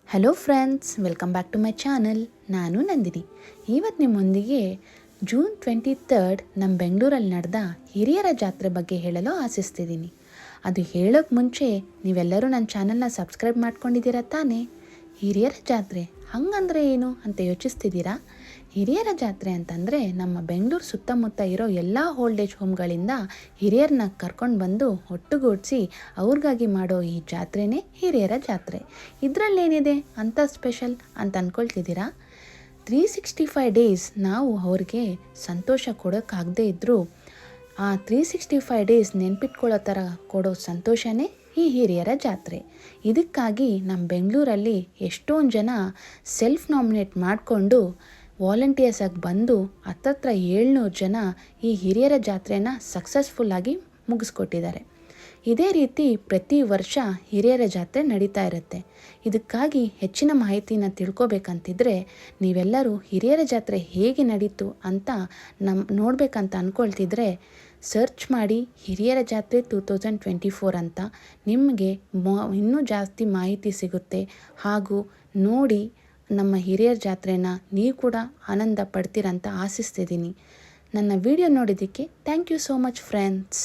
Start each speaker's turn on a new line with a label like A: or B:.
A: Hello friends, welcome back to my channel. ನಾನು ನಂದಿನಿ. ಇವತ್ತು ನಿಮ್ಮೊಂದಿಗೆ ಜೂನ್ 23 ನಮ್ಮ ಬೆಂಗಳೂರಲ್ಲಿ ನಡೆದ ಹಿರಿಯರ ಜಾತ್ರೆ ಬಗ್ಗೆ ಹೇಳಲು ಆಶಿಸ್ತಿದ್ದೀನಿ. ಅದು ಹೇಳೋಕ್ಕೆ ಮುಂಚೆ ನೀವೆಲ್ಲರೂ ನನ್ನ ಚಾನಲ್ನ ಸಬ್ಸ್ಕ್ರೈಬ್ ಮಾಡ್ಕೊಂಡಿದ್ದೀರಾ ತಾನೇ? ಹಿರಿಯರ ಜಾತ್ರೆ ಹಂಗಂದ್ರೆ ಏನು ಅಂತ ಯೋಚಿಸ್ತಿದ್ದೀರಾ? ಹಿರಿಯರ ಜಾತ್ರೆ ಅಂತಂದರೆ ನಮ್ಮ ಬೆಂಗಳೂರು ಸುತ್ತಮುತ್ತ ಇರೋ ಎಲ್ಲ ಓಲ್ಡ್ ಏಜ್ ಹೋಮ್ಗಳಿಂದ ಹಿರಿಯರನ್ನ ಕರ್ಕೊಂಡು ಬಂದು ಒಟ್ಟುಗೂಡಿಸಿ ಅವ್ರಿಗಾಗಿ ಮಾಡೋ ಈ ಜಾತ್ರೆನೇ ಹಿರಿಯರ ಜಾತ್ರೆ. ಇದರಲ್ಲೇನಿದೆ ಅಂತ ಸ್ಪೆಷಲ್ ಅಂತ ಅಂದ್ಕೊಳ್ತಿದ್ದೀರಾ? 365 ಡೇಸ್ ನಾವು ಅವ್ರಿಗೆ ಸಂತೋಷ ಕೊಡೋಕ್ಕಾಗದೇ ಇದ್ದರೂ ಆ 365 ಡೇಸ್ ನೆನ್ಪಿಟ್ಕೊಳ್ಳೋ ಥರ ಕೊಡೋ ಸಂತೋಷನೇ ಈ ಹಿರಿಯರ ಜಾತ್ರೆ. ಇದಕ್ಕಾಗಿ ನಮ್ಮ ಬೆಂಗಳೂರಲ್ಲಿ ಎಷ್ಟೊಂದು ಜನ ಸೆಲ್ಫ್ ನಾಮಿನೇಟ್ ಮಾಡಿಕೊಂಡು ವಾಲಂಟಿಯರ್ಸಾಗಿ ಬಂದು ಹತ್ತತ್ರ 700 ಜನ ಈ ಹಿರಿಯರ ಜಾತ್ರೆನ ಸಕ್ಸಸ್ಫುಲ್ಲಾಗಿ ಮುಗಿಸ್ಕೊಟ್ಟಿದ್ದಾರೆ. ಇದೇ ರೀತಿ ಪ್ರತಿ ವರ್ಷ ಹಿರಿಯರ ಜಾತ್ರೆ ನಡೀತಾ ಇರುತ್ತೆ. ಇದಕ್ಕಾಗಿ ಹೆಚ್ಚಿನ ಮಾಹಿತಿನ ತಿಳ್ಕೊಬೇಕಂತಿದ್ರೆ ನೀವೆಲ್ಲರೂ ಹಿರಿಯರ ಜಾತ್ರೆ ಹೇಗೆ ನಡೀತು ಅಂತ ನೋಡಬೇಕಂತ ಅಂದ್ಕೊಳ್ತಿದ್ರೆ ಸರ್ಚ್ ಮಾಡಿ ಹಿರಿಯರ ಜಾತ್ರೆ 2024 ಅಂತ. ನಿಮಗೆ ಇನ್ನೂ ಜಾಸ್ತಿ ಮಾಹಿತಿ ಸಿಗುತ್ತೆ. ಹಾಗೂ ನೋಡಿ ನಮ್ಮ ಹಿರಿಯರ ಜಾತ್ರೆನ ನೀವು ಕೂಡ ಆನಂದ ಪಡ್ತೀರಂತ ಆಶಿಸ್ತಿದ್ದೀನಿ. ನನ್ನ ವಿಡಿಯೋ ನೋಡಿದ್ದಕ್ಕೆ thank you so much friends.